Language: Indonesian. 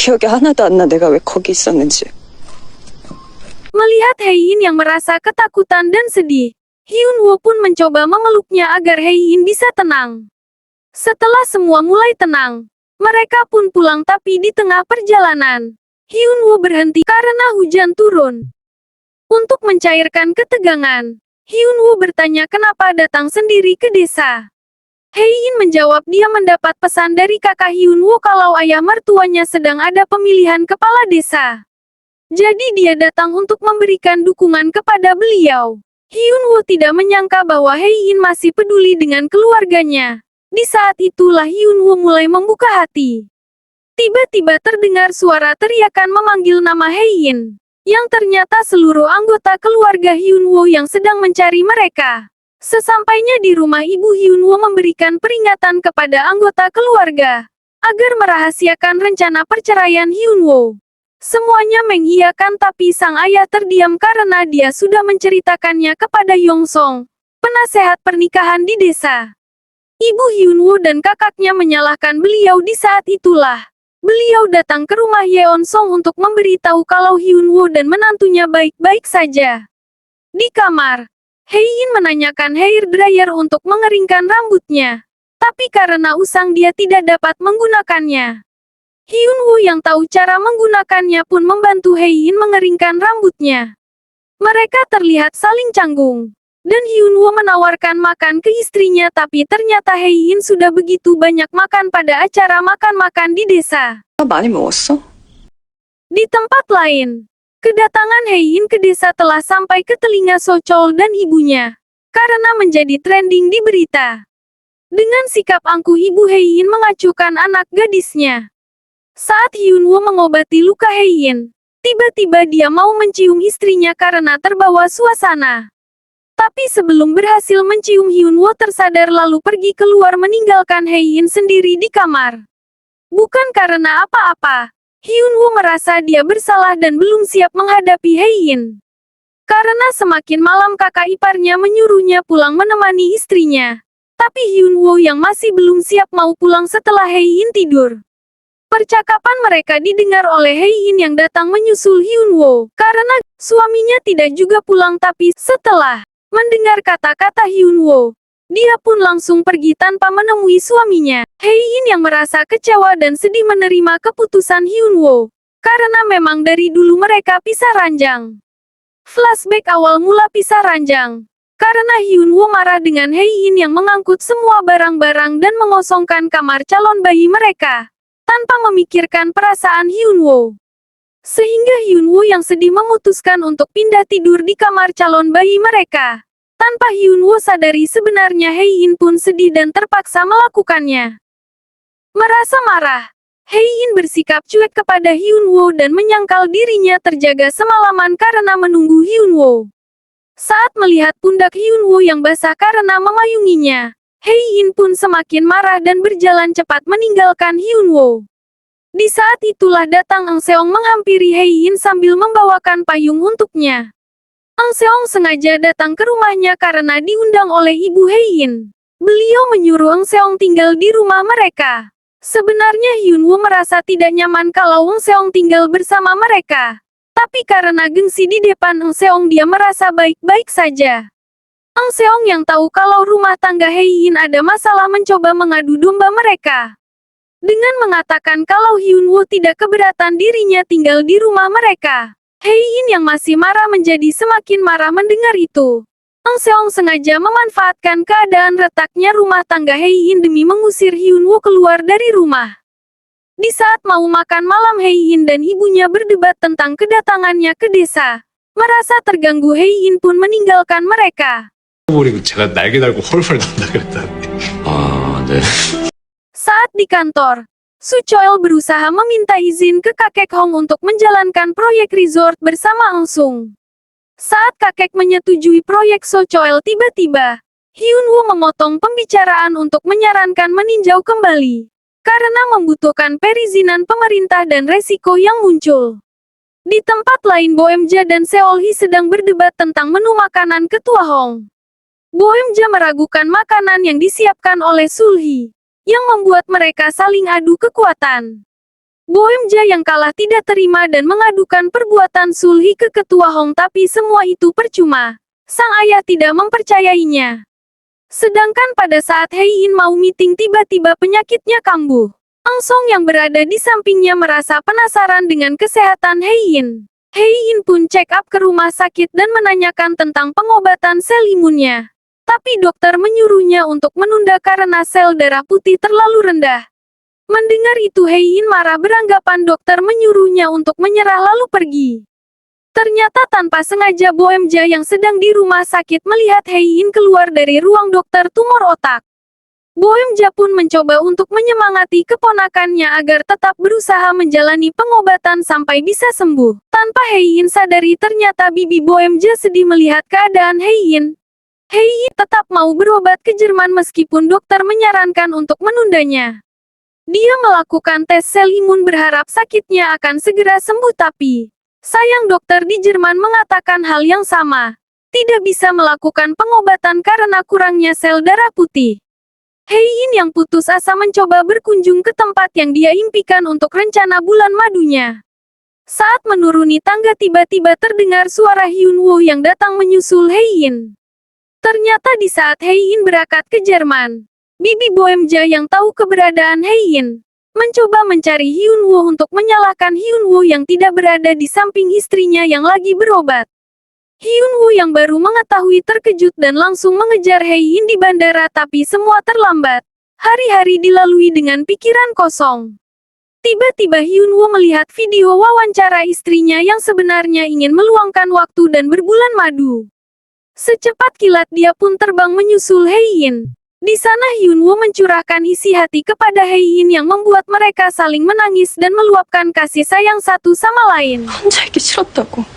기억이 하나도 안 나. 내가 왜 거기 있었는지. Melihat Heiyin yang merasa ketakutan dan sedih, Hyunwoo pun mencoba memeluknya agar Heiyin bisa tenang. Setelah semua mulai tenang, mereka pun pulang tapi di tengah perjalanan, Hyunwoo berhenti karena hujan turun. Untuk mencairkan ketegangan, Hyunwoo bertanya kenapa datang sendiri ke desa. Heiyin menjawab dia mendapat pesan dari kakak Hyunwoo kalau ayah mertuanya sedang ada pemilihan kepala desa. Jadi dia datang untuk memberikan dukungan kepada beliau. Hyunwoo tidak menyangka bahwa Heiyin masih peduli dengan keluarganya. Di saat itulah Hyunwoo mulai membuka hati. Tiba-tiba terdengar suara teriakan memanggil nama Heiyin, yang ternyata seluruh anggota keluarga Hyunwoo yang sedang mencari mereka. Sesampainya di rumah ibu Hyunwoo memberikan peringatan kepada anggota keluarga, agar merahasiakan rencana perceraian Hyunwoo. Semuanya mengiyakan tapi sang ayah terdiam karena dia sudah menceritakannya kepada Yongsong, penasehat pernikahan di desa. Ibu Hyunwoo dan kakaknya menyalahkan beliau di saat itulah. Beliau datang ke rumah Yeonsong untuk memberitahu kalau Hyunwoo dan menantunya baik-baik saja. Di kamar, Heiyin menanyakan hair dryer untuk mengeringkan rambutnya. Tapi karena usang dia tidak dapat menggunakannya. Hyunwoo yang tahu cara menggunakannya pun membantu Heiyin mengeringkan rambutnya. Mereka terlihat saling canggung. Dan Hyunwoo menawarkan makan ke istrinya tapi ternyata Heiyin sudah begitu banyak makan pada acara makan-makan di desa. 많이 먹었어? Di tempat lain, kedatangan Heiyin ke desa telah sampai ke telinga Sochol dan ibunya. Karena menjadi trending di berita. Dengan sikap angkuh ibu Heiyin mengacuhkan anak gadisnya. Saat Hyunwoo mengobati luka Heiyin, tiba-tiba dia mau mencium istrinya karena terbawa suasana. Tapi sebelum berhasil mencium Hyunwoo tersadar lalu pergi keluar meninggalkan Heiyin sendiri di kamar. Bukan karena apa-apa, Hyunwoo merasa dia bersalah dan belum siap menghadapi Heiyin. Karena semakin malam kakak iparnya menyuruhnya pulang menemani istrinya. Tapi Hyunwoo yang masih belum siap mau pulang setelah Heiyin tidur. Percakapan mereka didengar oleh Heiyin yang datang menyusul Hyunwoo, karena suaminya tidak juga pulang tapi setelah mendengar kata-kata Hyunwoo, dia pun langsung pergi tanpa menemui suaminya. Heiyin yang merasa kecewa dan sedih menerima keputusan Hyunwoo, karena memang dari dulu mereka pisah ranjang. Flashback awal mula pisah ranjang. Karena Hyunwoo marah dengan Heiyin yang mengangkut semua barang-barang dan mengosongkan kamar calon bayi mereka. Tanpa memikirkan perasaan Hyunwoo. Sehingga Hyunwoo yang sedih memutuskan untuk pindah tidur di kamar calon bayi mereka. Tanpa Hyunwoo sadari sebenarnya Heiyin pun sedih dan terpaksa melakukannya. Merasa marah, Heiyin bersikap cuek kepada Hyunwoo dan menyangkal dirinya terjaga semalaman karena menunggu Hyunwoo. Saat melihat pundak Hyunwoo yang basah karena memayunginya, Heiyin pun semakin marah dan berjalan cepat meninggalkan Hyunwoo. Di saat itulah datang Ang Seong menghampiri Heiyin sambil membawakan payung untuknya. Ang Seong sengaja datang ke rumahnya karena diundang oleh ibu Heiyin. Beliau menyuruh Ang Seong tinggal di rumah mereka. Sebenarnya Hyunwoo merasa tidak nyaman kalau Ang Seong tinggal bersama mereka. Tapi karena gengsi di depan Ang Seong dia merasa baik-baik saja. Ang Seong yang tahu kalau rumah tangga Heiyin ada masalah mencoba mengadu domba mereka. Dengan mengatakan kalau Hyunwoo tidak keberatan dirinya tinggal di rumah mereka. Heiyin yang masih marah menjadi semakin marah mendengar itu. Ang Seong sengaja memanfaatkan keadaan retaknya rumah tangga Heiyin demi mengusir Hyunwoo keluar dari rumah. Di saat mau makan malam Heiyin dan ibunya berdebat tentang kedatangannya ke desa. Merasa terganggu Heiyin pun meninggalkan mereka. 버리고 제가 날개 달고 헐헐 난다 그랬다는데. 아, 네. Saat di kantor, Suchoil berusaha meminta izin ke kakek Hong untuk menjalankan proyek resort bersama Ang Sung. Saat kakek menyetujui proyek Suchoil tiba-tiba, Hyunwoo memotong pembicaraan untuk menyarankan meninjau kembali. Karena membutuhkan perizinan pemerintah dan resiko yang muncul. Di tempat lain Boemja dan Seolhi sedang berdebat tentang menu makanan ketua Hong. Boemja meragukan makanan yang disiapkan oleh Sulhi, yang membuat mereka saling adu kekuatan. Boemja yang kalah tidak terima dan mengadukan perbuatan Sulhi ke ketua Hong, tapi semua itu percuma. Sang ayah tidak mempercayainya. Sedangkan pada saat Heiyin mau meeting tiba-tiba penyakitnya kambuh. Ang Song yang berada di sampingnya merasa penasaran dengan kesehatan Heiyin. Heiyin pun check up ke rumah sakit dan menanyakan tentang pengobatan sel imunnya. Tapi dokter menyuruhnya untuk menunda karena sel darah putih terlalu rendah. Mendengar itu Heiyin marah beranggapan dokter menyuruhnya untuk menyerah lalu pergi. Ternyata tanpa sengaja Boemja yang sedang di rumah sakit melihat Heiyin keluar dari ruang dokter tumor otak. Boemja pun mencoba untuk menyemangati keponakannya agar tetap berusaha menjalani pengobatan sampai bisa sembuh. Tanpa Heiyin sadari ternyata bibi Boemja sedih melihat keadaan Heiyin. Heiyin tetap mau berobat ke Jerman meskipun dokter menyarankan untuk menundanya. Dia melakukan tes sel imun berharap sakitnya akan segera sembuh, tapi sayang dokter di Jerman mengatakan hal yang sama. Tidak bisa melakukan pengobatan karena kurangnya sel darah putih. Heiyin yang putus asa mencoba berkunjung ke tempat yang dia impikan untuk rencana bulan madunya. Saat menuruni tangga tiba-tiba terdengar suara Hyun Woo yang datang menyusul Heiyin. Ternyata di saat Heiyin berangkat ke Jerman, bibi Boemja yang tahu keberadaan Heiyin mencoba mencari Hyun Woo untuk menyalahkan Hyun Woo yang tidak berada di samping istrinya yang lagi berobat. Hyun Woo yang baru mengetahui terkejut dan langsung mengejar Heiyin di bandara, tapi semua terlambat. Hari-hari dilalui dengan pikiran kosong. Tiba-tiba Hyun Woo melihat video wawancara istrinya yang sebenarnya ingin meluangkan waktu dan berbulan madu. Secepat kilat dia pun terbang menyusul Heiyin. Di sana Hyun Woo mencurahkan isi hati kepada Heiyin yang membuat mereka saling menangis dan meluapkan kasih sayang satu sama lain. 혼자 있기 싫었다고.